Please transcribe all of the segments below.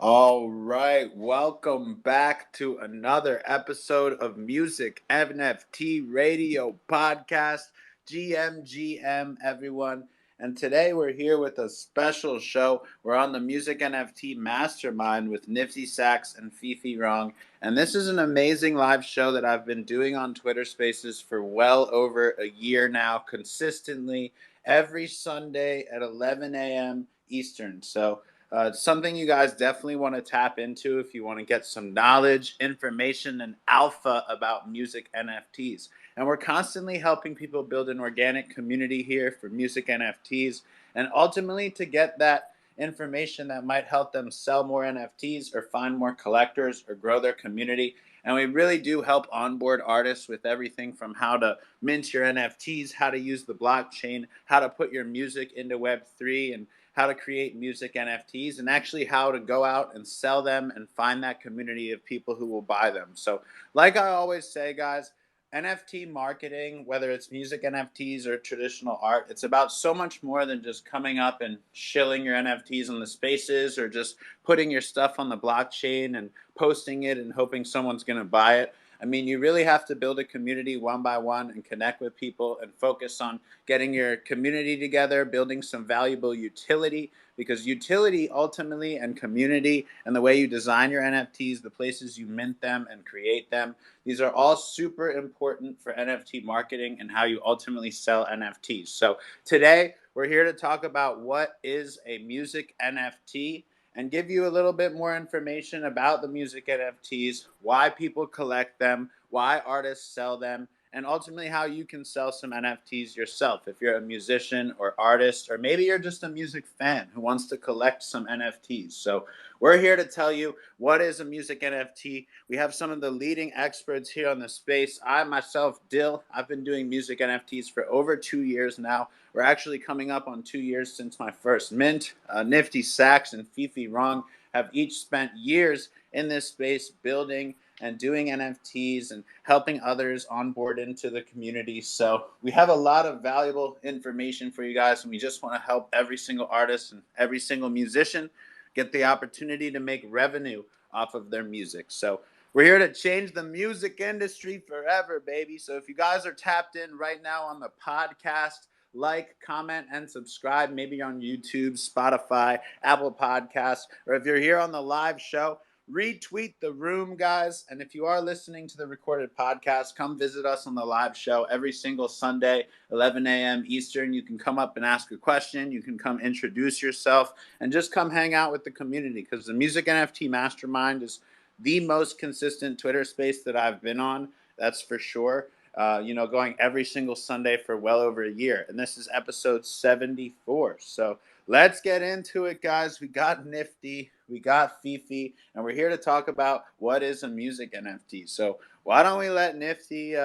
All right, welcome back to another episode of Music NFT Radio Podcast, GMGM, everyone. And today we're here with a special show. We're on the Music NFT Mastermind with NiftySax and FifiRong. And this is an amazing live show that I've been doing on Twitter Spaces for well over a year now, consistently every Sunday at 11 a.m. Eastern. So, it's something you guys definitely want to tap into if you want to get some knowledge, information, and alpha about music NFTs. And we're constantly helping people build an organic community here for music NFTs and ultimately to get that information that might help them sell more NFTs or find more collectors or grow their community. And we really do help onboard artists with everything from how to mint your NFTs, how to use the blockchain, how to put your music into Web3, and how to create music NFTs, and actually how to go out and sell them and find that community of people who will buy them. So, like I always say, guys, NFT marketing, whether it's music NFTs or traditional art, it's about so much more than just coming up and shilling your NFTs on the spaces or just putting your stuff on the blockchain and posting it and hoping someone's going to buy it. I mean, you really have to build a community one by one and connect with people and focus on getting your community together, building some valuable utility, because utility ultimately and community and the way you design your NFTs, the places you mint them and create them, these are all super important for NFT marketing and how you ultimately sell NFTs. So today we're here to talk about what is a music NFT and give you a little bit more information about the music NFTs, why people collect them, why artists sell them, and ultimately how you can sell some NFTs yourself if you're a musician or artist, or maybe you're just a music fan who wants to collect some NFTs. So we're here to tell you what is a music NFT. We have some of the leading experts here on the space. I myself, Dill, I've been doing music NFTs for over 2 years now. We're actually coming up on 2 years since my first mint. NiftySax and FifiRong have each spent years in this space building and doing NFTs and helping others onboard into the community. So we have a lot of valuable information for you guys, and we just want to help every single artist and every single musician get the opportunity to make revenue off of their music. So we're here to change the music industry forever, baby. So if you guys are tapped in right now on the podcast, like, comment, and subscribe. Maybe you're on YouTube, Spotify, Apple Podcasts, or if you're here on the live show, retweet the room, guys. And if you are listening to the recorded podcast, come visit us on the live show every single Sunday, 11 a.m. Eastern. You can come up and ask a question. You can come introduce yourself and just come hang out with the community, because the Music NFT Mastermind is the most consistent Twitter space that I've been on. That's for sure. Going every single Sunday for well over a year. And this is episode 74. So let's get into it, guys. We got Nifty, we got Fifi, and we're here to talk about what is a music NFT. So why don't we let Nifty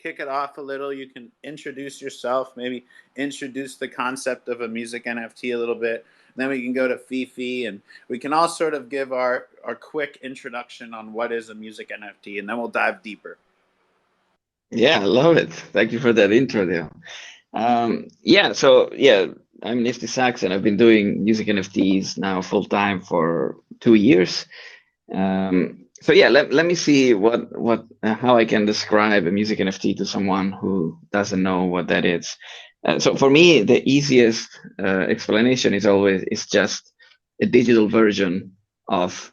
kick it off a little? You can introduce yourself, maybe introduce the concept of a music NFT a little bit. Then we can go to Fifi, and we can all sort of give our quick introduction on what is a music NFT, and then we'll dive deeper. Yeah, I love it. Thank you for that intro there. So I'm Nifty Sax and I've been doing music NFTs now full time for 2 years. Let me see how I can describe a music NFT to someone who doesn't know what that is. So for me, the easiest explanation is just a digital version of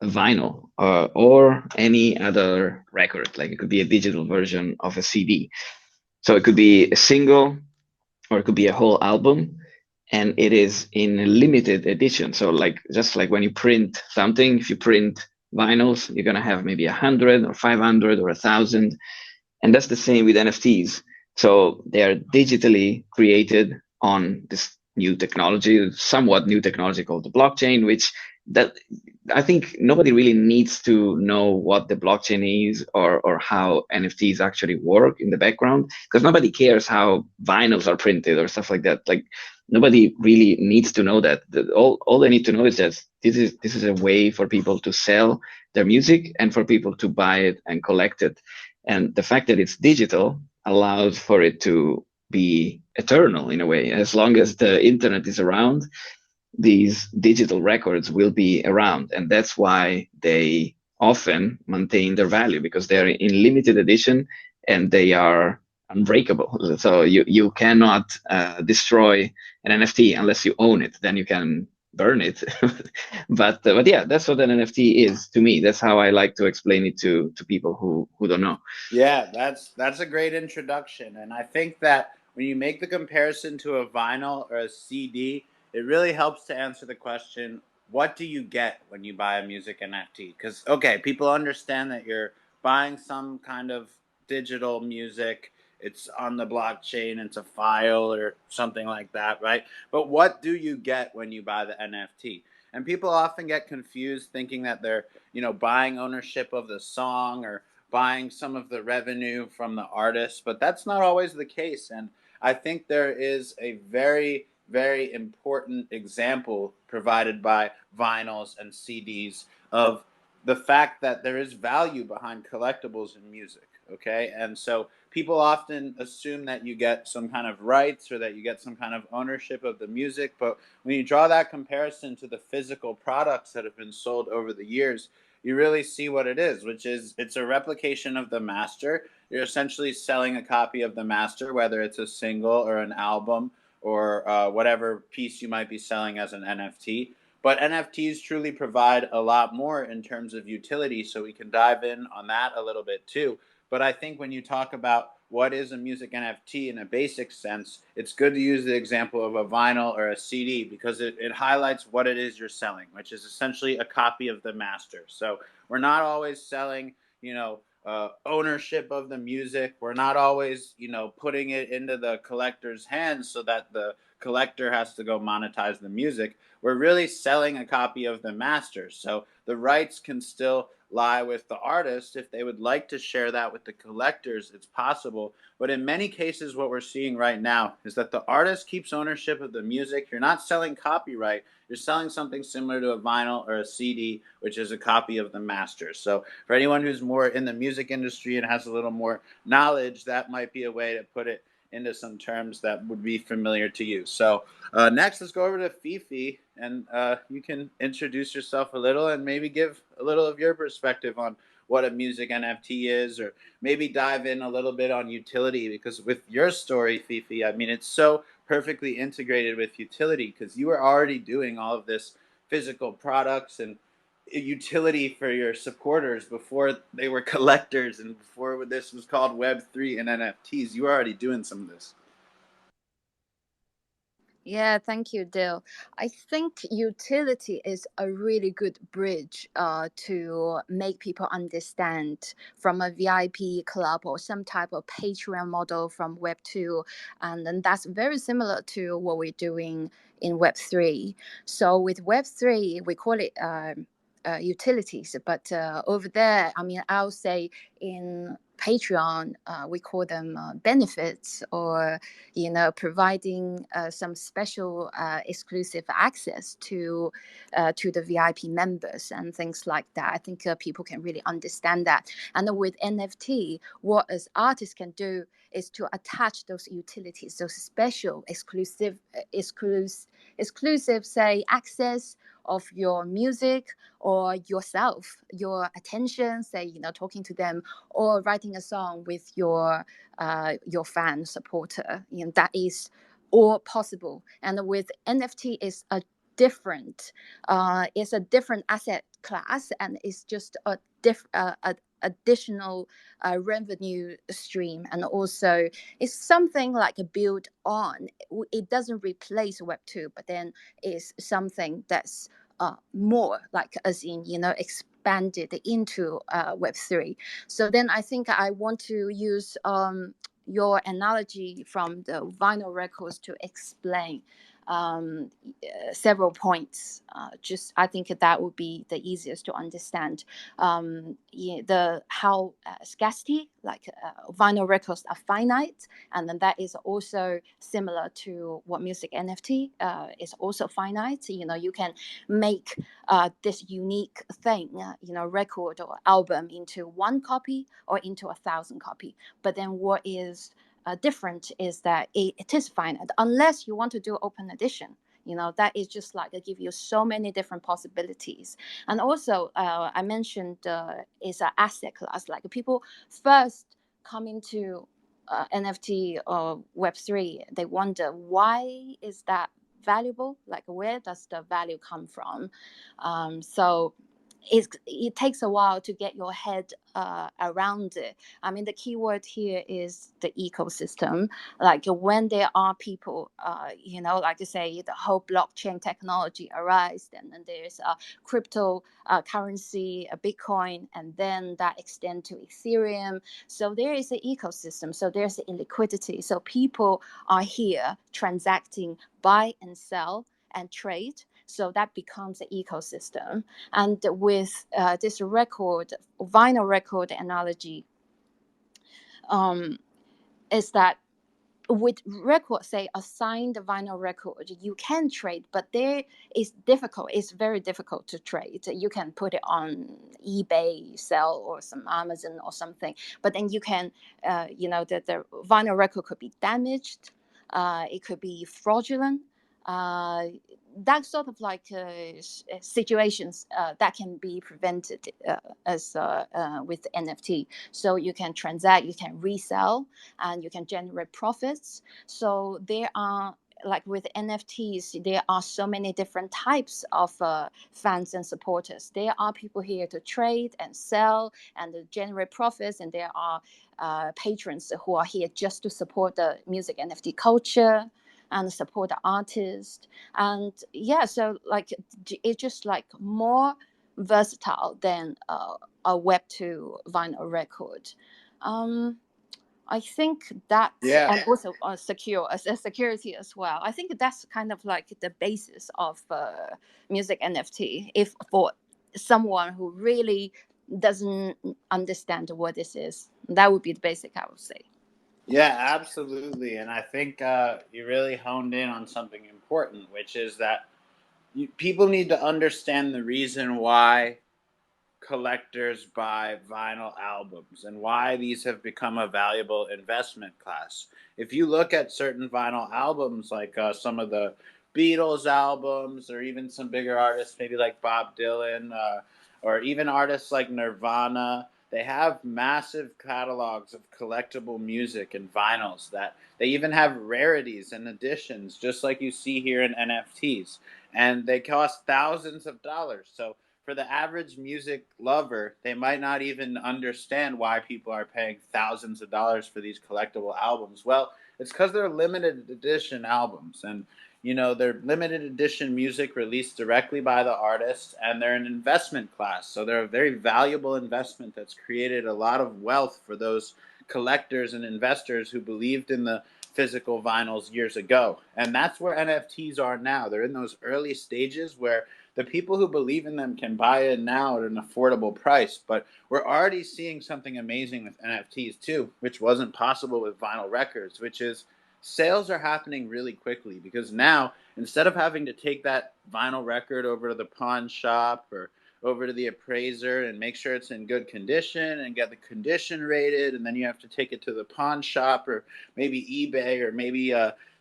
vinyl or any other record. Like it could be a digital version of a CD. So it could be a single or it could be a whole album, and it is in a limited edition. So just like when you print something, if you print vinyls, you're gonna have maybe 100 or 500 or 1,000, and that's the same with NFTs. So they are digitally created on this new technology, somewhat new technology called the blockchain, which that I think nobody really needs to know what the blockchain is or how NFTs actually work in the background, because nobody cares how vinyls are printed or stuff like that. Like nobody really needs to know that. All they need to know is that this is a way for people to sell their music and for people to buy it and collect it. And the fact that it's digital allows for it to be eternal in a way. As long as the internet is around, these digital records will be around, and that's why they often maintain their value, because they're in limited edition and they are unbreakable. So you cannot destroy an NFT unless you own it. Then you can burn it. But yeah, that's what an NFT is to me. That's how I like to explain it to people who don't know. Yeah, that's a great introduction, and I think that when you make the comparison to a vinyl or a CD, it really helps to answer the question, what do you get when you buy a music NFT? Because okay, people understand that you're buying some kind of digital music. It's on the blockchain, it's a file or something like that, right? But what do you get when you buy the NFT? And people often get confused thinking that they're, buying ownership of the song or buying some of the revenue from the artist, but that's not always the case. And I think there is a very, very important example provided by vinyls and CDs of the fact that there is value behind collectibles in music. Okay. And so people often assume that you get some kind of rights or that you get some kind of ownership of the music. But when you draw that comparison to the physical products that have been sold over the years, you really see what it is, which is it's a replication of the master. You're essentially selling a copy of the master, whether it's a single or an album or whatever piece you might be selling as an NFT. But NFTs truly provide a lot more in terms of utility, so we can dive in on that a little bit too. But I think when you talk about what is a music NFT in a basic sense, it's good to use the example of a vinyl or a CD because it highlights what it is you're selling, which is essentially a copy of the master. So we're not always selling, ownership of the music. We're not always, putting it into the collector's hands so that the collector has to go monetize the music. We're really selling a copy of the master. So the rights can still lie with the artist. If they would like to share that with the collectors, it's possible. But in many cases, what we're seeing right now is that the artist keeps ownership of the music. You're not selling copyright. You're selling something similar to a vinyl or a CD, which is a copy of the master. So for anyone who's more in the music industry and has a little more knowledge, that might be a way to put it into some terms that would be familiar to you. So next, let's go over to Fifi, and you can introduce yourself a little and maybe give a little of your perspective on what a music NFT is, or maybe dive in a little bit on utility. Because with your story, Fifi, I mean, it's so perfectly integrated with utility because you were already doing all of this physical products and utility for your supporters before they were collectors and before this was called Web3 and NFTs. You were already doing some of this. Yeah, thank you, Dale. I think utility is a really good bridge to make people understand from a VIP club or some type of Patreon model from Web 2. And then that's very similar to what we're doing in Web 3. So with Web 3, we call it utilities, but over there, I mean, I'll say in Patreon, we call them benefits, or providing some special exclusive access to the VIP members and things like that. I think people can really understand that. And with NFT, what as artists can do is to attach those utilities, those special exclusive, say, access of your music or yourself, your attention, say, talking to them or writing a song with your fan supporter. That is all possible. And with NFT, is a different, it's a different asset class, and it's just a additional revenue stream, and also it's something like a build on. It doesn't replace Web 2, but then it's something that's more like, as in, expanded into Web 3. So then I think I want to use your analogy from the vinyl records to explain several points. Just I think that would be the easiest to understand. The how scarcity, like vinyl records are finite, and then that is also similar to what music NFT is also finite. You can make this unique thing, record or album into one copy or into 1,000 copy. But then what is different is that it is finite unless you want to do open edition. That is just like it give you so many different possibilities. And also I mentioned is an asset class. Like people first come into NFT or Web3, they wonder why is that valuable? Like where does the value come from? So it takes a while to get your head around it. I mean, the key word here is the ecosystem. Like when there are people, like to say the whole blockchain technology arise, and then there's a crypto currency, a Bitcoin, and then that extend to Ethereum. So there is an ecosystem. So there's illiquidity. So people are here transacting, buy and sell and trade. So that becomes an ecosystem. And with this vinyl record analogy, is that with record, say a signed vinyl record, you can trade, but there is difficult. It's very difficult to trade. You can put it on eBay, sell, or some Amazon or something. But then you can, the vinyl record could be damaged. It could be fraudulent. That sort of like situations that can be prevented as with NFT. So you can transact, you can resell, and you can generate profits. So there are, like with NFTs, there are so many different types of fans and supporters. There are people here to trade and sell and generate profits, and there are patrons who are here just to support the music NFT culture and support the artist. And yeah, so like it's just like more versatile than a Web2 vinyl record. I think that, Yeah. and also secure as a security as well. I think that's kind of like the basis of music NFT. If for someone who really doesn't understand what this is, that would be the basic, I would say. Yeah, absolutely. And I think you really honed in on something important, which is that people need to understand the reason why collectors buy vinyl albums and why these have become a valuable investment class. If you look at certain vinyl albums, like some of the Beatles albums, or even some bigger artists, maybe like Bob Dylan, or even artists like Nirvana, they have massive catalogs of collectible music and vinyls that they even have rarities and editions, just like you see here in NFTs. And they cost thousands of dollars. So for the average music lover, they might not even understand why people are paying thousands of dollars for these collectible albums. Well, it's because they're limited edition albums, and they're limited edition music released directly by the artist, and they're an investment class. So they're a very valuable investment that's created a lot of wealth for those collectors and investors who believed in the physical vinyls years ago. And that's where NFTs are now. They're in those early stages where the people who believe in them can buy it now at an affordable price. But we're already seeing something amazing with NFTs too, which wasn't possible with vinyl records, which is sales are happening really quickly, because now instead of having to take that vinyl record over to the pawn shop or over to the appraiser and make sure it's in good condition and get the condition rated, and then you have to take it to the pawn shop or maybe eBay or maybe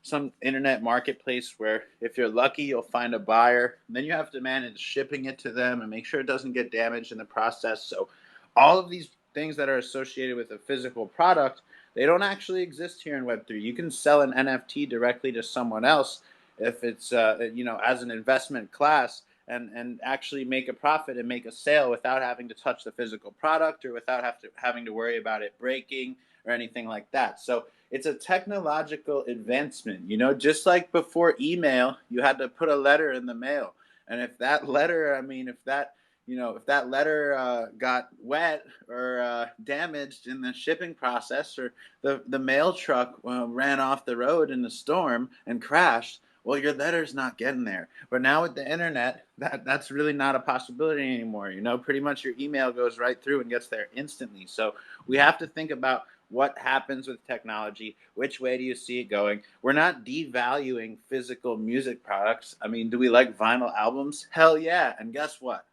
some internet marketplace where if you're lucky you'll find a buyer, and then you have to manage shipping it to them and make sure it doesn't get damaged in the process. So all of these things that are associated with a physical product, they don't actually exist here in Web3. You can sell an NFT directly to someone else if it's as an investment class, and actually make a profit and make a sale without having to touch the physical product or without having to worry about it breaking or anything like that. So it's a technological advancement. Just like before email, you had to put a letter in the mail, and if that letter, if that letter got wet or damaged in the shipping process, or the mail truck ran off the road in the storm and crashed, well, your letter's not getting there. But now with the internet, that's really not a possibility anymore. Pretty much your email goes right through and gets there instantly. So we have to think about what happens with technology. Which way do you see it going? We're not devaluing physical music products. I mean, do we like vinyl albums? Hell yeah. And guess what?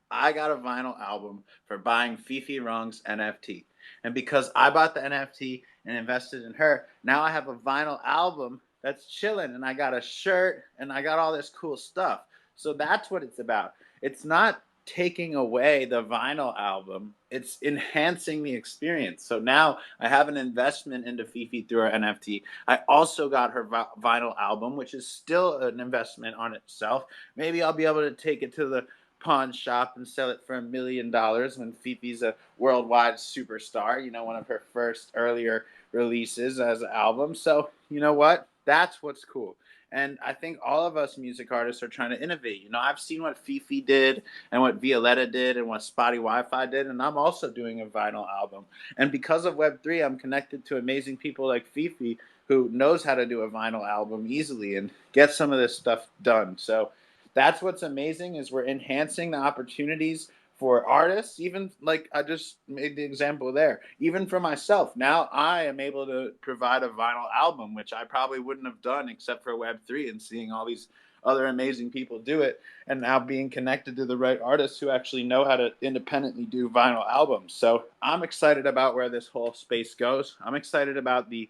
I got a vinyl album for buying FifiRong's NFT. And because I bought the NFT and invested in her, now I have a vinyl album that's chilling, and I got a shirt, and I got all this cool stuff. So that's what it's about. It's not taking away the vinyl album, it's enhancing the experience. So now I have an investment into Fifi through our NFT. I also got her vinyl album, which is still an investment on itself. Maybe I'll be able to take it to the pawn shop and sell it for $1 million when Fifi's a worldwide superstar, one of her first earlier releases as an album. So, you know what? That's what's cool. And I think all of us music artists are trying to innovate. I've seen what Fifi did and what Violetta did and what Spotty Wi-Fi did, and I'm also doing a vinyl album. And because of Web3, I'm connected to amazing people like Fifi who knows how to do a vinyl album easily and get some of this stuff done. So that's what's amazing is we're enhancing the opportunities for artists, even like I just made the example there, even for myself. Now I am able to provide a vinyl album, which I probably wouldn't have done except for Web3 and seeing all these other amazing people do it, and now being connected to the right artists who actually know how to independently do vinyl albums. So I'm excited about where this whole space goes. I'm excited about the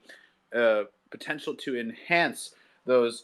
potential to enhance those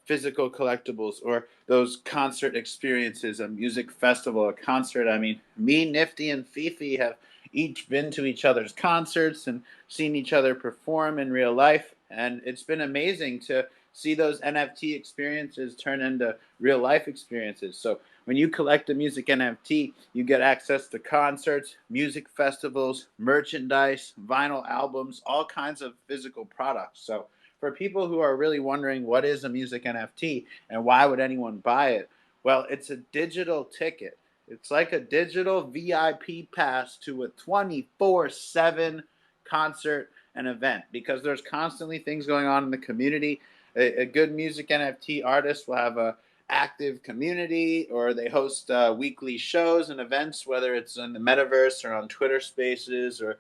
physical collectibles or those concert experiences, a music festival, a concert. I mean, me, Nifty, and Fifi have each been to each other's concerts and seen each other perform in real life. And it's been amazing to see those NFT experiences turn into real life experiences. So when you collect a music NFT, you get access to concerts, music festivals, merchandise, vinyl albums, all kinds of physical products. So for people who are really wondering what is a music NFT and why would anyone buy it, well, it's a digital ticket. It's like a digital VIP pass to a 24/7 concert and event because there's constantly things going on in the community. A good music NFT artist will have a active community, or they host weekly shows and events, whether it's in the metaverse or on Twitter Spaces, or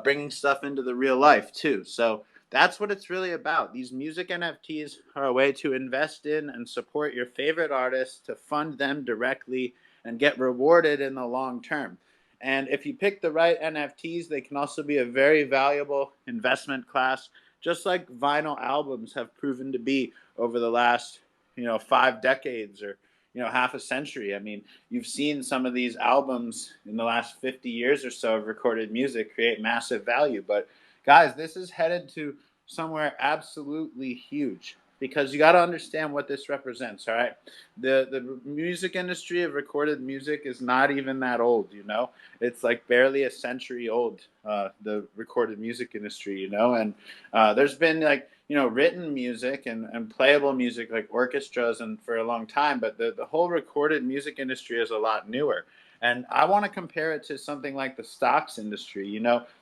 bringing stuff into the real life too. So that's what it's really about. These music NFTs are a way to invest in and support your favorite artists, to fund them directly and get rewarded in the long term. And if you pick the right NFTs, they can also be a very valuable investment class, just like vinyl albums have proven to be over the last, 5 decades, or half a century. I mean, you've seen some of these albums in the last 50 years or so of recorded music create massive value. But guys, this is headed to somewhere absolutely huge, because you got to understand what this represents. All right, the music industry of recorded music is not even that old. It's like barely a century old. The recorded music industry, and there's been like written music and playable music like orchestras and for a long time, but the whole recorded music industry is a lot newer. And I want to compare it to something like the stocks industry.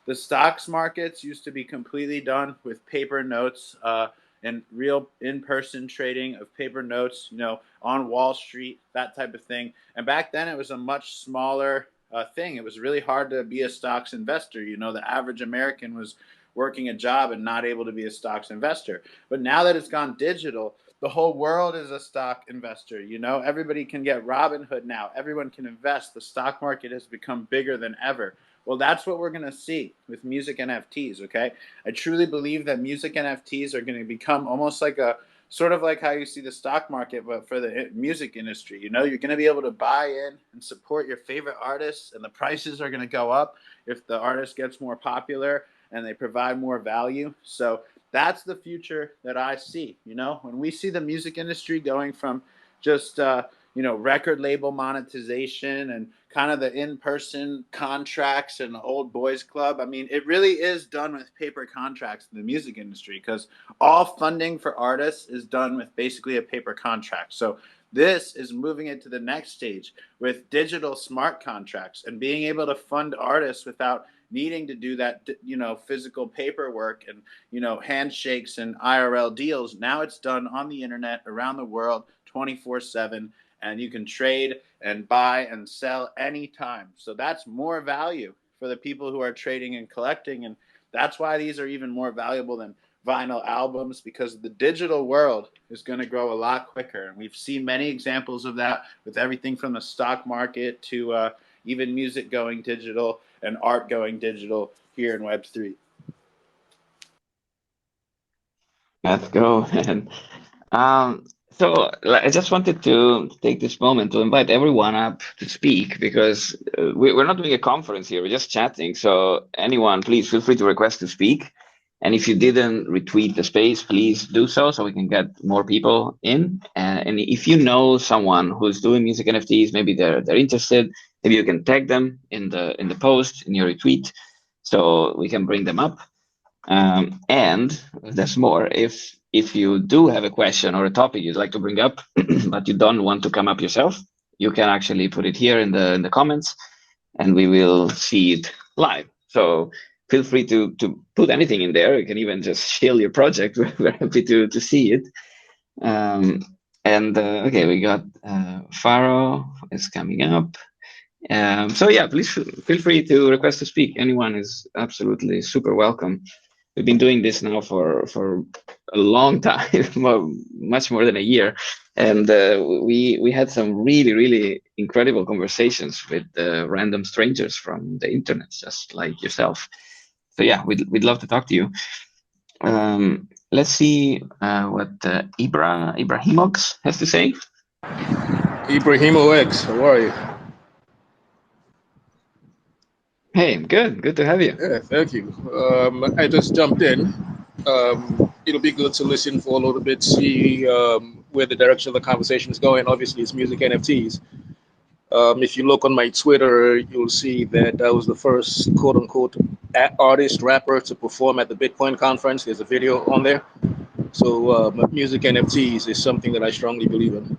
The stocks markets used to be completely done with paper notes and real in-person trading of paper notes, on Wall Street, that type of thing. And back then it was a much smaller thing. It was really hard to be a stocks investor. The average American was working a job and not able to be a stocks investor. But now that it's gone digital, the whole world is a stock investor. Everybody can get Robinhood now. Everyone can invest. The stock market has become bigger than ever. Well, that's what we're going to see with music NFTs, okay? I truly believe that music NFTs are going to become almost like a sort of like how you see the stock market, but for the music industry. You're going to be able to buy in and support your favorite artists, and the prices are going to go up if the artist gets more popular and they provide more value. So that's the future that I see. When we see the music industry going from just record label monetization and kind of the in-person contracts and the old boys club. I mean, it really is done with paper contracts in the music industry, because all funding for artists is done with basically a paper contract. So this is moving it to the next stage with digital smart contracts and being able to fund artists without needing to do that, physical paperwork and, handshakes and IRL deals. Now it's done on the internet around the world 24/7, and you can trade and buy and sell anytime. So that's more value for the people who are trading and collecting. And that's why these are even more valuable than vinyl albums, because the digital world is going to grow a lot quicker. And we've seen many examples of that with everything from the stock market to even music going digital and art going digital here in Web3. Let's go. And so I just wanted to take this moment to invite everyone up to speak because we're not doing a conference here. We're just chatting. So anyone, please feel free to request to speak. And if you didn't retweet the space, please do so we can get more people in. And if you know someone who's doing music NFTs, maybe they're interested, maybe you can tag them in the post in your retweet, so we can bring them up. And there's more. If you do have a question or a topic you'd like to bring up, but you don't want to come up yourself, you can actually put it here in the comments, and we will see it live. So feel free to put anything in there. You can even just share your project. We're happy to see it. And okay, we got Faro is coming up. So yeah, please feel free to request to speak. Anyone is absolutely super welcome. We've been doing this now for a long time, much more than a year, and we had some really incredible conversations with random strangers from the internet, just like yourself. So yeah, we'd love to talk to you. Let's see what Ibrahimox has to say. Ibrahimox, how are you? Hey, good to have you. Yeah, thank you. I just jumped in. It'll be good to listen for a little bit, see where the direction of the conversation is going. Obviously, it's music NFTs. If you look on my Twitter, you'll see that I was the first quote-unquote artist, rapper to perform at the Bitcoin conference. There's a video on there. So music NFTs is something that I strongly believe in.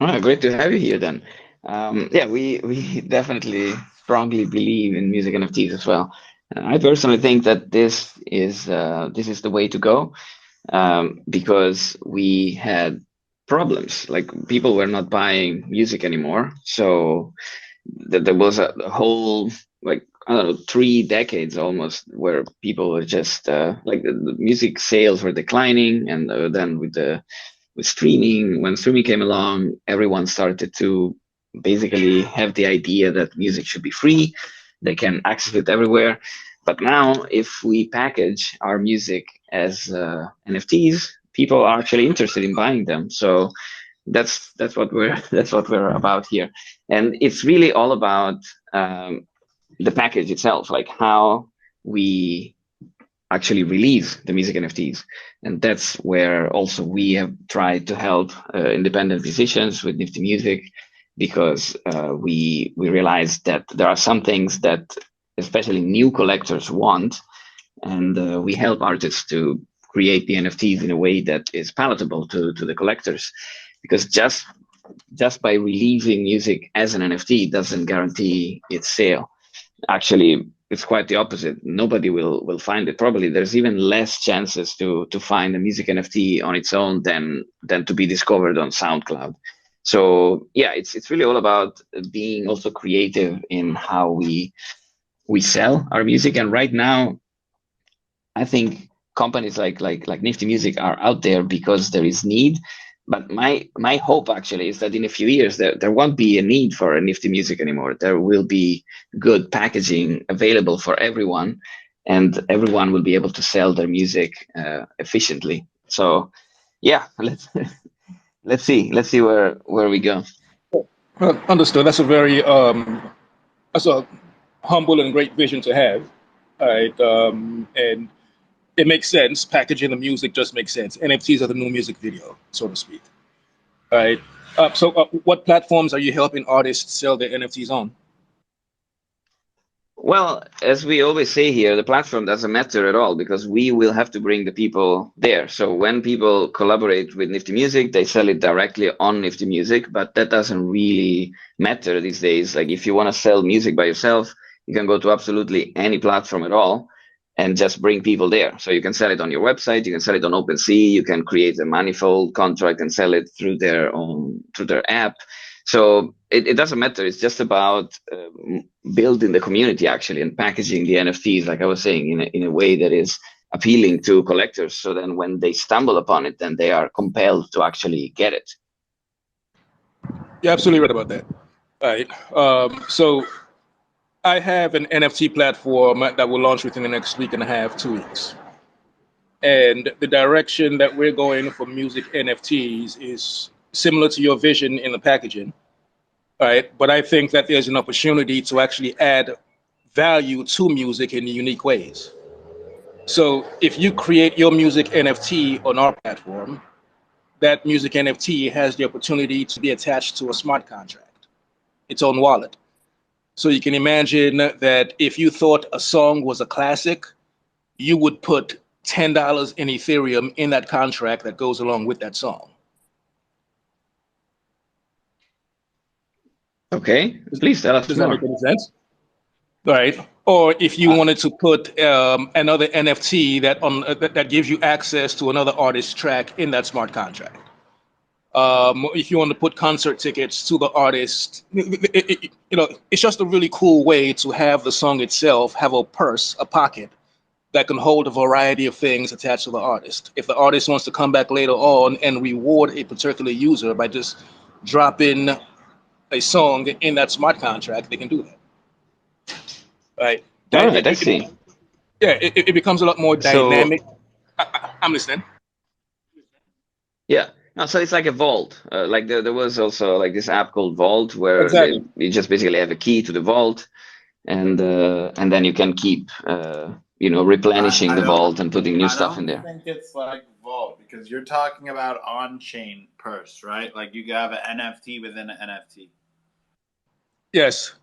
Oh, great to have you here then. Yeah, we definitely strongly believe in music NFTs as well. I personally think that this is the way to go, because we had problems. Like people were not buying music anymore, so there was a whole, like, I don't know, 3 decades almost where people were just like the music sales were declining, and then with streaming, when streaming came along, everyone started to basically have the idea that music should be free. They can access it everywhere. But now, if we package our music as NFTs, people are actually interested in buying them. So that's what we're about here, and it's really all about the package itself, like how we actually release the music NFTs. And that's where also we have tried to help independent musicians with Nifty Music, because we realized that there are some things that especially new collectors want, and we help artists to create the NFTs in a way that is palatable to the collectors, because just by releasing music as an NFT doesn't guarantee its sale. Actually, it's quite the opposite. Nobody will find it. Probably there's even less chances to find a music NFT on its own than to be discovered on SoundCloud. So yeah, it's really all about being also creative in how we sell our music. And right now, I think companies like Nifty Music are out there because there is need. But my hope actually is that in a few years there won't be a need for a Nifty Music anymore. There will be good packaging available for everyone, and everyone will be able to sell their music efficiently. So yeah, let's see where we go. Understood. That's that's a humble and great vision to have. Right. And it makes sense. Packaging the music just makes sense. NFTs are the new music video, so to speak. Right. So what platforms are you helping artists sell their NFTs on? Well, as we always say here, the platform doesn't matter at all, because we will have to bring the people there. So when people collaborate with Nifty Music, they sell it directly on Nifty Music, but that doesn't really matter these days. Like if you want to sell music by yourself, you can go to absolutely any platform at all and just bring people there. So you can sell it on your website, you can sell it on OpenSea, you can create a manifold contract and sell it through their app. So it doesn't matter. It's just about building the community actually, and packaging the NFTs, like I was saying, in a way that is appealing to collectors. So then when they stumble upon it, then they are compelled to actually get it. You're absolutely right about that. Right. So I have an NFT platform that will launch within the next week and a half, 2 weeks. And the direction that we're going for music NFTs is similar to your vision in the packaging, right? But I think that there's an opportunity to actually add value to music in unique ways. So if you create your music NFT on our platform, that music NFT has the opportunity to be attached to a smart contract, its own wallet. So you can imagine that if you thought a song was a classic, you would put $10 in Ethereum in that contract that goes along with that song. Okay, please tell us Does more. that make any sense? Right. Or if you wanted to put another NFT that gives you access to another artist's track in that smart contract. If you want to put concert tickets to the artist, it's just a really cool way to have the song itself have a purse, a pocket that can hold a variety of things attached to the artist. If the artist wants to come back later on and reward a particular user by just dropping a song in that smart contract, they can do that. Right. All right, I see. It becomes a lot more dynamic. So, I'm listening. yeah. No, so it's like a vault. Like there was also like this app called Vault where Exactly. you just basically have a key to the vault, and then you can keep replenishing the vault and putting new stuff in there. I don't think it's like Vault, because you're talking about on-chain purse, right? Like you have an NFT within an NFT. Yes.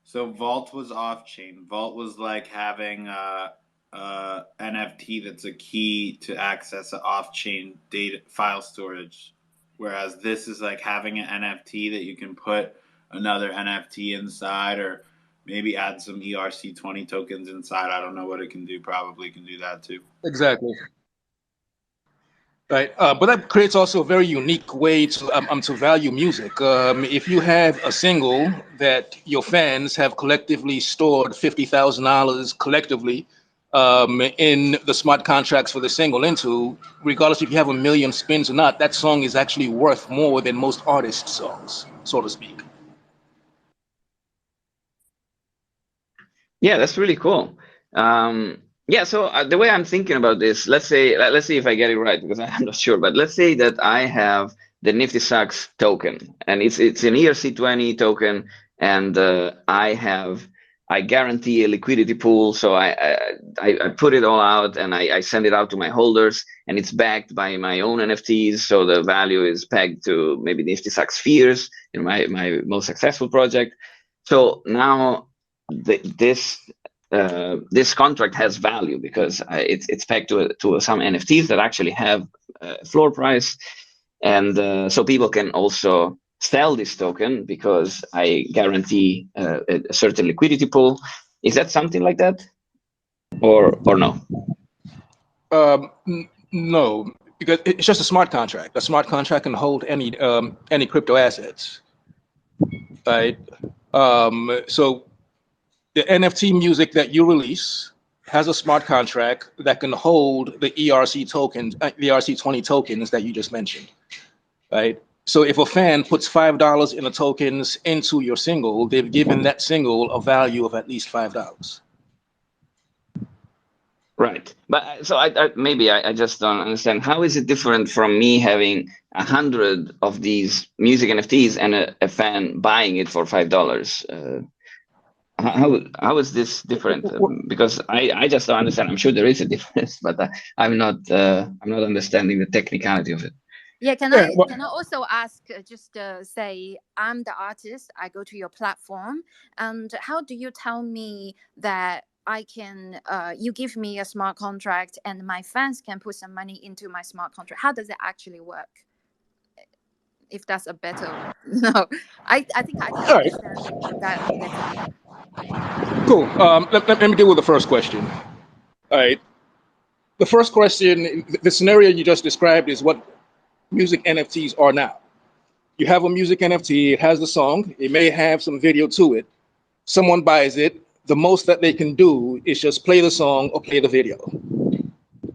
So Vault was off-chain. Vault was like having NFT that's a key to access an off-chain data file storage, whereas this is like having an NFT that you can put another NFT inside, or maybe add some ERC20 tokens inside. I don't know what it can do. Probably can do that too. Exactly. Right, but that creates also a very unique way to value music. If you have a single that your fans have collectively stored $50,000 collectively in the smart contracts for the single into, regardless if you have a million spins or not, that song is actually worth more than most artists' songs, so to speak. Yeah, that's really cool. Yeah, so the way I'm thinking about this, let's see if I get it right, because I'm not sure, but let's say that I have the NiftySax token, and it's an ERC20 token, and I guarantee a liquidity pool, so I put it all out and I send it out to my holders, and it's backed by my own NFTs, so the value is pegged to maybe the NiftySax Spheres, my most successful project. So now this contract has value because it's pegged to some NFTs that actually have a floor price, and so people can also sell this token because I guarantee a certain liquidity pool. Is that something like that, or no? No, because it's just a smart contract. A smart contract can hold any crypto assets, right? So the NFT music that you release has a smart contract that can hold the ERC tokens, the ERC20 tokens that you just mentioned, right? So if a fan puts $5 in the tokens into your single, they've given that single a value of at least $5. Right, but so I just don't understand, how is it different from me having 100 of these music NFTs and a fan buying it for $5? How is this different? Because I just don't understand. I'm sure there is a difference, but I'm not understanding the technicality of it. Yeah, can I also ask, just say I'm the artist, I go to your platform, and how do you tell me that I can, you give me a smart contract and my fans can put some money into my smart contract? How does it actually work? If that's a better, no, I think I can understand that better. Cool. Let me deal with the first question. All right. The first question, the scenario you just described is what music NFTs are now. You have a music NFT, it has the song, it may have some video to it. Someone buys it. The most that they can do is just play the song or play the video.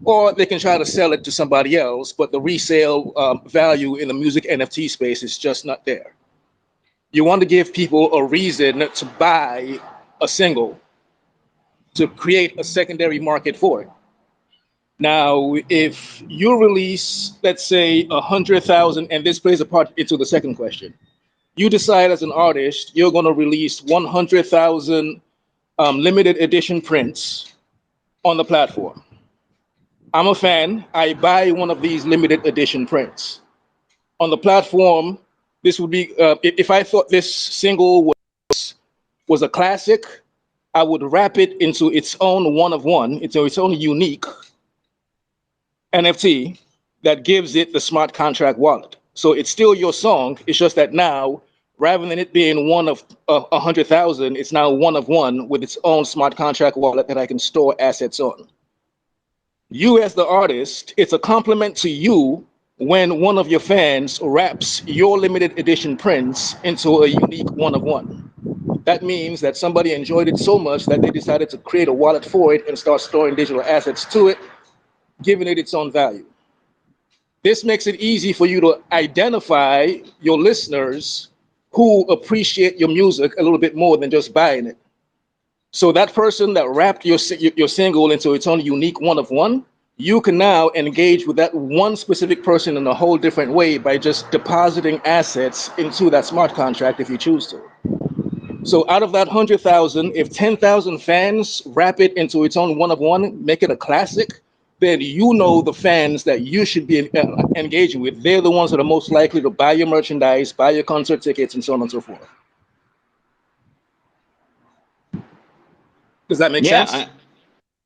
Or they can try to sell it to somebody else, but the resale value in the music NFT space is just not there. You want to give people a reason to buy a single, to create a secondary market for it. Now, if you release, let's say, 100,000, and this plays a part into the second question, you decide as an artist you're going to release 100,000 limited edition prints on the platform. I'm a fan. I buy one of these limited edition prints on the platform. This would be if I thought this single was a classic, I would wrap it into its own one of one, into its own unique NFT that gives it the smart contract wallet. So it's still your song. It's just that now, rather than it being one of 100,000, it's now one of one with its own smart contract wallet that I can store assets on. You as the artist, it's a compliment to you when one of your fans wraps your limited edition prints into a unique one of one. That means that somebody enjoyed it so much that they decided to create a wallet for it and start storing digital assets to it, giving it its own value. This makes it easy for you to identify your listeners who appreciate your music a little bit more than just buying it. So that person that wrapped your single into its own unique one of one, you can now engage with that one specific person in a whole different way by just depositing assets into that smart contract if you choose to. So out of that 100,000, if 10,000 fans wrap it into its own one of one, make it a classic, then you know the fans that you should be engaging with. They're the ones that are most likely to buy your merchandise, buy your concert tickets, and so on and so forth. Does that make sense? Yeah,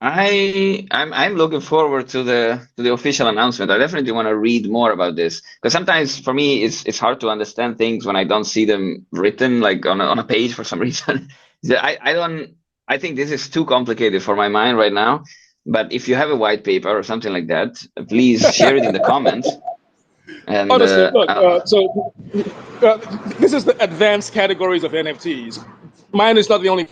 I'm looking forward to the official announcement. I definitely want to read more about this because sometimes for me it's hard to understand things when I don't see them written like on a page for some reason. I think this is too complicated for my mind right now. But if you have a white paper or something like that, please share it in the comments. And Honestly, look, this is the advanced categories of NFTs. Mine is not the only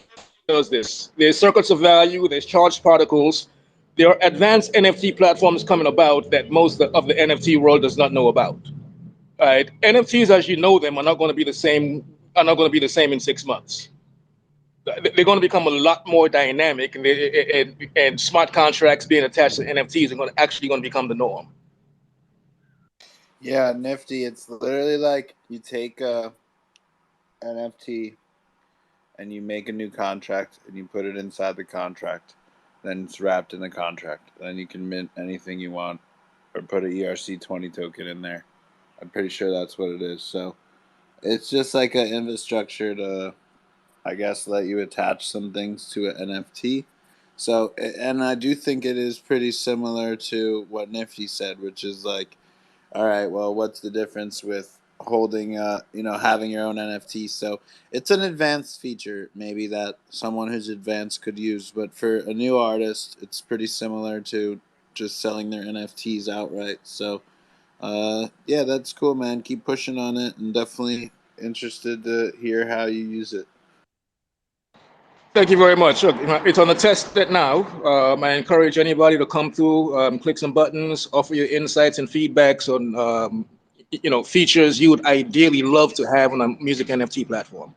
does this. There's circuits of value, there's charged particles. There are advanced NFT platforms coming about that most of the NFT world does not know about. Right? NFTs, as you know them, are not going to be the same. Are not going to be the same in 6 months. They're going to become a lot more dynamic, and smart contracts being attached to NFTs are actually going to become the norm. Yeah, Nifty. It's literally like you take a NFT and you make a new contract and you put it inside the contract. Then it's wrapped in the contract. Then you can mint anything you want or put an ERC20 token in there. I'm pretty sure that's what it is. So it's just like an infrastructure to, I guess, let you attach some things to an NFT. So, and I do think it is pretty similar to what Nifty said, which is like, all right, well, what's the difference with holding, having your own NFT? So it's an advanced feature, maybe that someone who's advanced could use. But for a new artist, it's pretty similar to just selling their NFTs outright. So, yeah, that's cool, man. Keep pushing on it, and definitely interested to hear how you use it. Thank you very much. Look, it's on the test net now. I encourage anybody to come through, click some buttons, offer your insights and feedbacks on, features you would ideally love to have on a music NFT platform.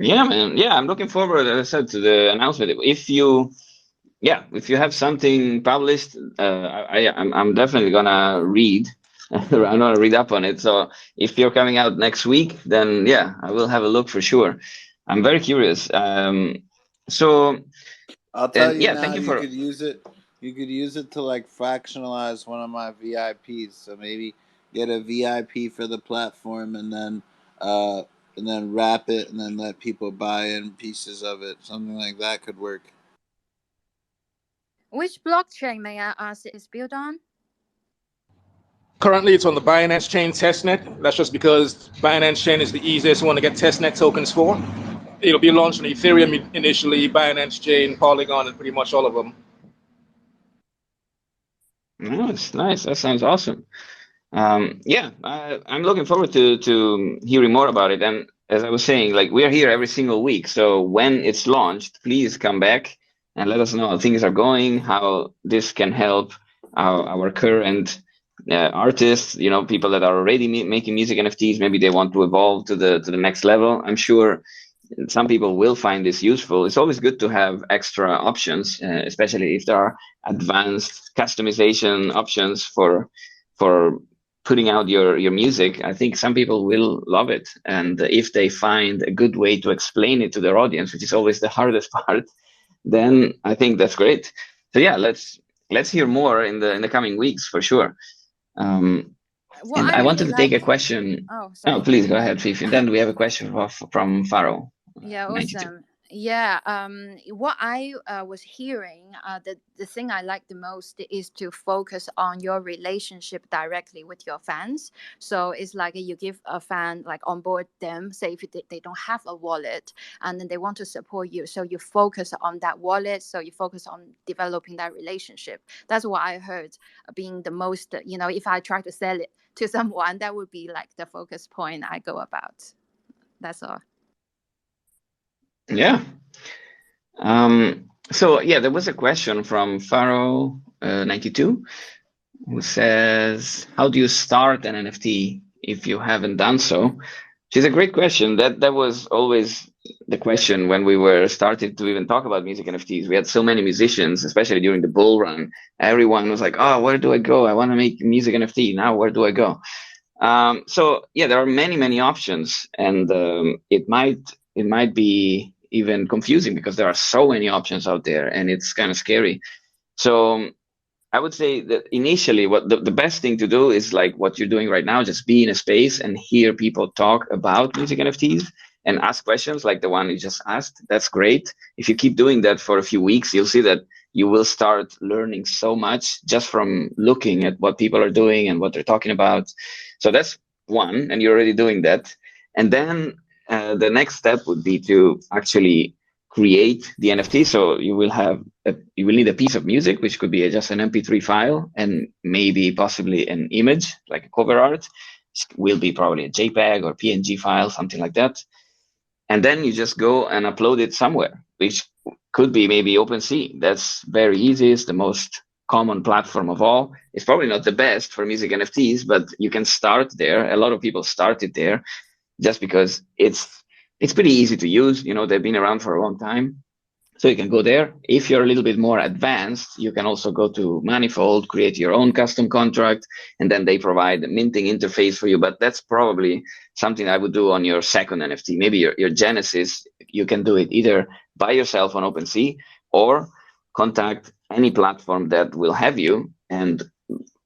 yeah, man. Yeah, I'm looking forward, as I said, to the announcement. If you have something published, I'm definitely gonna read. I'm gonna read up on it. So if you're coming out next week, then yeah, I will have a look for sure. I'm very curious. So I'll tell you yeah, now. thank you You for. could use it. You could use it to like fractionalize one of my VIPs. So maybe get a VIP for the platform, and then wrap it, and then let people buy in pieces of it. Something like that could work. Which blockchain, may I ask, is built on? Currently, it's on the Binance Chain testnet. That's just because Binance Chain is the easiest one to get testnet tokens for. It'll be launched on Ethereum initially, Binance Chain, Polygon, and pretty much all of them. Nice, nice. That sounds awesome. Yeah, I'm looking forward to hearing more about it. And as I was saying, like we are here every single week. So when it's launched, please come back and let us know how things are going, how this can help our current artists, people that are already making music NFTs. Maybe they want to evolve to the next level. I'm sure some people will find this useful. It's always good to have extra options, especially if there are advanced customization options for putting out your music. I think some people will love it, and if they find a good way to explain it to their audience, which is always the hardest part, then I think that's great. So yeah, let's hear more in the coming weeks for sure. What And I I really wanted to take a like. question. Oh, Oh, sorry. please go ahead, Fifi. Then we have a question from Faro, Yeah, 92. awesome. Yeah, what I was hearing, the thing I like the most is to focus on your relationship directly with your fans. So it's like you give a fan, like onboard them, say if they don't have a wallet and then they want to support you. So you focus on that wallet. So you focus on developing that relationship. That's what I heard being the most, if I try to sell it to someone, that would be like the focus point I go about. That's all. Yeah. So yeah, there was a question from Faro 92 who says, "How do you start an NFT if you haven't done so?" Which is a great question. That was always the question when we were starting to even talk about music NFTs. We had so many musicians, especially during the bull run. Everyone was like, "Oh, where do I go? I want to make music NFT. Now, where do I go?" So yeah, there are many options, and it might be even confusing because there are so many options out there, and it's kind of scary. So I would say that initially, what the best thing to do is like what you're doing right now, just be in a space and hear people talk about music NFTs and ask questions like the one you just asked. That's great. If you keep doing that for a few weeks, you'll see that you will start learning so much just from looking at what people are doing and what they're talking about. So that's one, and you're already doing that. And then the next step would be to actually create the NFT. So you will need a piece of music, which could be just an MP3 file and maybe possibly an image, like a cover art. It will be probably a JPEG or PNG file, something like that. And then you just go and upload it somewhere, which could be maybe OpenSea. That's very easy. It's the most common platform of all. It's probably not the best for music NFTs, but you can start there. A lot of people started there just because it's pretty easy to use. They've been around for a long time. So you can go there. If you're a little bit more advanced, you can also go to Manifold, create your own custom contract, and then they provide a minting interface for you. But that's probably something I would do on your second NFT. Maybe your Genesis, you can do it either by yourself on OpenSea or contact any platform that will have you and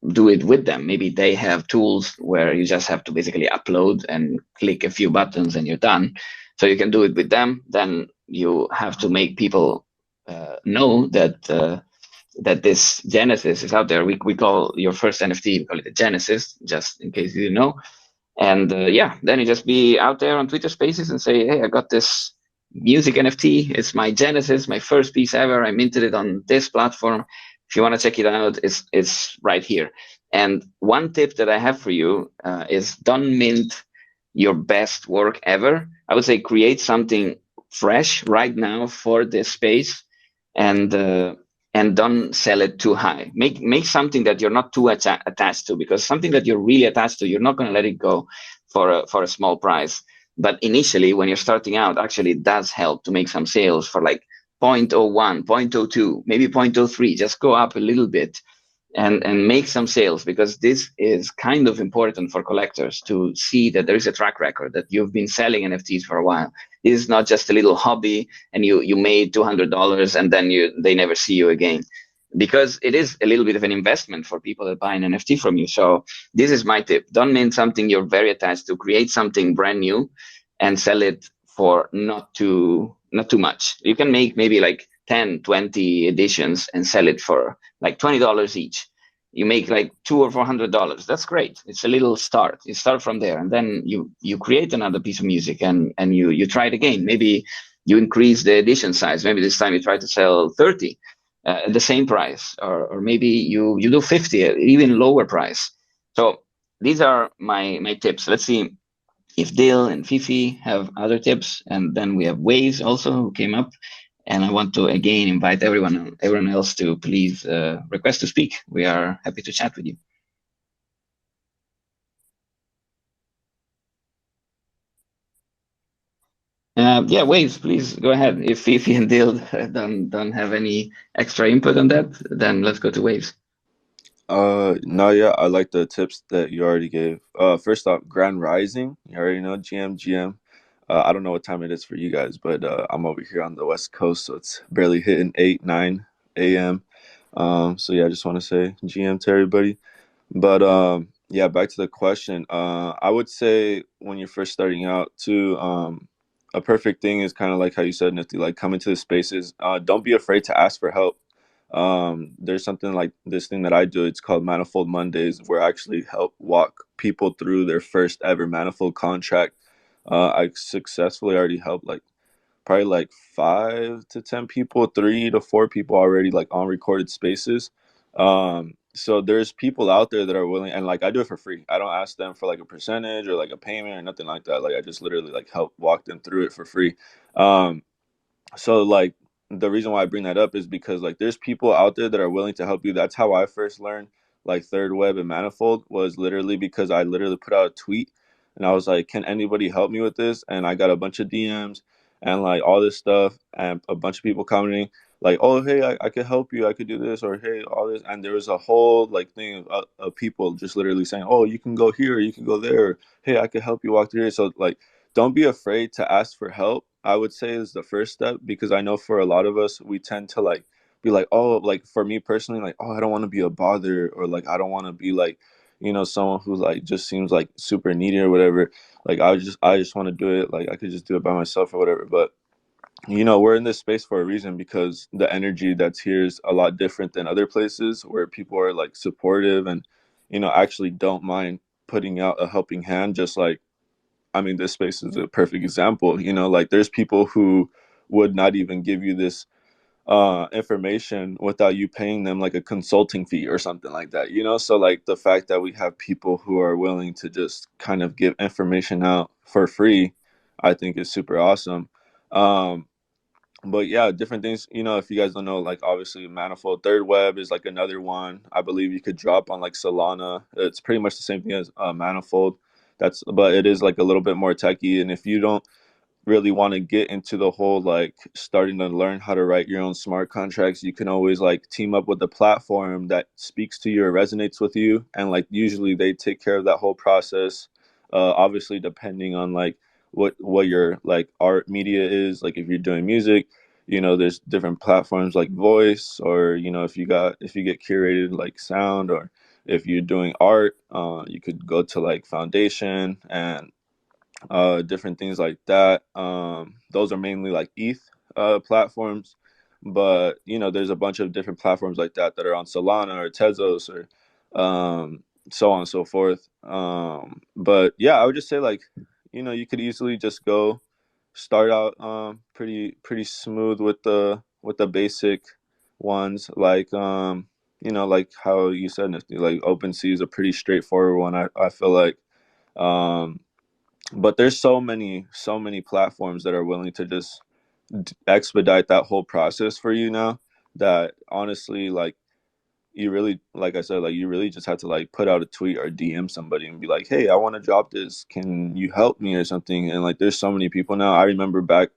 do it with them. Maybe they have tools where you just have to basically upload and click a few buttons and you're done. So you can do it with them. Then you have to make people know that this Genesis is out there. We call your first NFT, we call it a Genesis, just in case you didn't know. And yeah, then you just be out there on Twitter Spaces and say, "Hey, I got this music NFT. It's my Genesis, my first piece ever. I minted it on this platform. If you want to check it out, it's right here." And one tip that I have for you is don't mint your best work ever. I would say create something fresh right now for this space, and don't sell it too high. Make something that you're not too attached to, because something that you're really attached to, you're not going to let it go for a small price. But initially, when you're starting out, actually it does help to make some sales for like 0.01, 0.02, maybe 0.03. Just go up a little bit and make some sales, because this is kind of important for collectors to see that there is a track record, that you've been selling NFTs for a while. This is not just a little hobby and you made $200 and then they never see you again, because it is a little bit of an investment for people that buy an NFT from you. So this is my tip. Don't mint something you're very attached to. Create something brand new and sell it for not too much. You can make maybe like 10, 20 editions and sell it for like $20 each. You make like $200 or $400. That's great. It's a little start. You start from there, and then you create another piece of music and you try it again. Maybe you increase the edition size. Maybe this time you try to sell 30 at the same price, or maybe you do 50 at even lower price. So these are my tips. Let's see if Dale and Fifi have other tips, and then we have WavezzZ also who came up. And I want to again invite everyone else to please request to speak. We are happy to chat with you. Yeah, Waves, please go ahead. If Fifi and Dil don't have any extra input on that, then let's go to Waves. No, yeah, I like the tips that you already gave. First off, Grand Rising, you already know GM. I don't know what time it is for you guys, but I'm over here on the West Coast, so it's barely hitting 8, 9 a.m. So yeah, I just want to say GM to everybody. But yeah, back to the question. I would say when you're first starting out, too, a perfect thing is kind of like how you said, Nifty, like come into the spaces. Don't be afraid to ask for help. There's something like this thing that I do. It's called Manifold Mondays, where I actually help walk people through their first ever manifold contract. I successfully already helped like probably like 5 to 10 people, 3 to 4 people already like on recorded spaces. So there's people out there that are willing, and like I do it for free. I don't ask them for like a percentage or like a payment or nothing like that. Like I just literally like help walk them through it for free. Um, so like the reason why I bring that up is because like there's people out there that are willing to help you. That's how I first learned like third web and manifold, was literally because I literally put out a tweet and I was like, can anybody help me with this? And I got a bunch of DMs and like all this stuff and a bunch of people commenting like, oh hey, I could help you, I could do this, or hey, all this. And there was a whole like thing of people just literally saying, oh, you can go here, you can go there, hey, I could help you walk through here. So like don't be afraid to ask for help, I would say, is the first step, because I know for a lot of us we tend to like be like, oh, like for me personally, like, oh, I don't want to be a bother, or like I don't want to be like, someone who like just seems like super needy or whatever. Like I just want to do it, like I could just do it by myself or whatever. But we're in this space for a reason, because the energy that's here is a lot different than other places where people are like supportive and actually don't mind putting out a helping hand. Just like, I mean, this space is a perfect example. Like there's people who would not even give you this information without you paying them like a consulting fee or something like that. So like the fact that we have people who are willing to just kind of give information out for free, I think is super awesome. Um, but yeah, different things. If you guys don't know, like obviously Manifold Third Web is like another one. I believe you could drop on like Solana. It's pretty much the same thing as Manifold. But it is like a little bit more techy. And if you don't really want to get into the whole like starting to learn how to write your own smart contracts, you can always like team up with a platform that speaks to you or resonates with you, and like usually they take care of that whole process. Obviously depending on like what your like art media is. Like if you're doing music, there's different platforms like Voice, or if you get curated like sound, or if you're doing art, you could go to like Foundation and different things like that. Those are mainly like ETH platforms, but there's a bunch of different platforms like that are on Solana or Tezos or so on and so forth. But yeah, I would just say like, you could easily just go start out pretty smooth with the basic ones, like like how you said, Nifty, like OpenSea is a pretty straightforward one. I feel like. Um, but there's so many platforms that are willing to just expedite that whole process for you now, that honestly, like, you really, like I said, like you really just have to like put out a tweet or DM somebody and be like, hey, I want to drop this, can you help me or something. And like there's so many people now. I remember back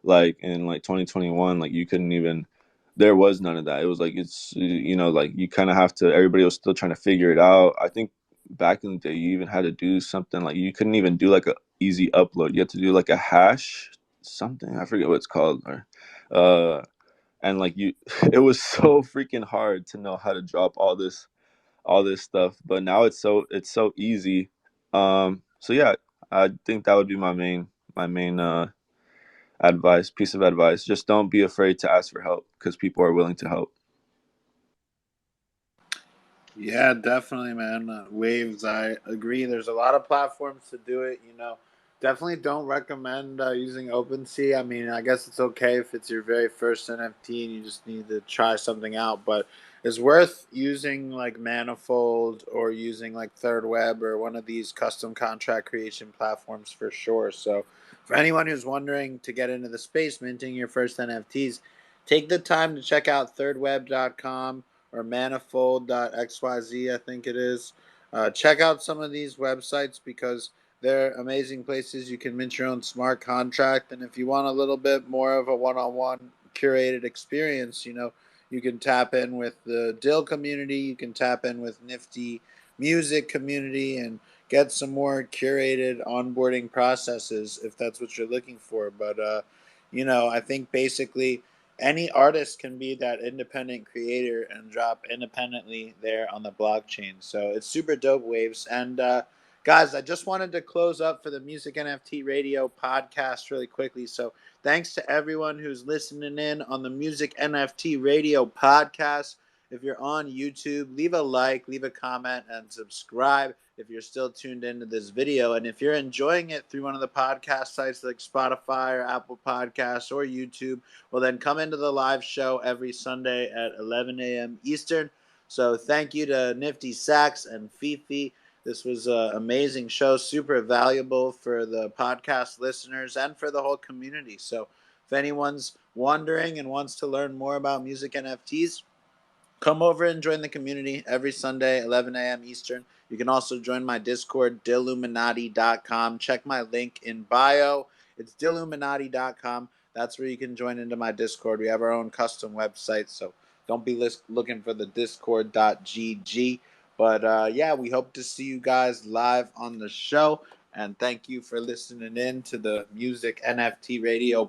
like in like 2021, like you couldn't even, there was none of that. It was like, it's like you kind of have to, everybody was still trying to figure it out. I think back in the day you even had to do something like, you couldn't even do like a easy upload. You had to do like a hash something, I forget what it's called, or and like you it was so freaking hard to know how to drop all this stuff. But now it's so easy. So yeah, I think that would be my main piece of advice. Just don't be afraid to ask for help, because people are willing to help. Yeah, definitely, man. Waves, I agree. There's a lot of platforms to do it. Definitely don't recommend using OpenSea. I mean, I guess it's okay if it's your very first NFT and you just need to try something out, but it's worth using like Manifold or using like Third Web or one of these custom contract creation platforms for sure. So, for anyone who's wondering to get into the space minting your first NFTs, take the time to check out thirdweb.com or manifold.xyz, I think it is. Check out some of these websites because They're amazing places. You can mint your own smart contract. And if you want a little bit more of a one-on-one curated experience, you can tap in with the Dill community. You can tap in with Nifty Music community and get some more curated onboarding processes if that's what you're looking for. But, I think basically any artist can be that independent creator and drop independently there on the blockchain. So it's super dope, Waves. And guys, I just wanted to close up for the Music NFT Radio podcast really quickly. So thanks to everyone who's listening in on the Music NFT Radio podcast. If you're on YouTube, leave a like, leave a comment, and subscribe if you're still tuned into this video. And if you're enjoying it through one of the podcast sites like Spotify or Apple Podcasts or YouTube, well, then come into the live show every Sunday at 11 a.m. Eastern. So thank you to NiftySax and Fifi. This was an amazing show, super valuable for the podcast listeners and for the whole community. So if anyone's wondering and wants to learn more about music NFTs, come over and join the community every Sunday, 11 a.m. Eastern. You can also join my Discord, dilluminati.com. Check my link in bio. It's dilluminati.com. That's where you can join into my Discord. We have our own custom website, so don't be looking for the discord.gg. But yeah, we hope to see you guys live on the show. And thank you for listening in to the Music NFT Radio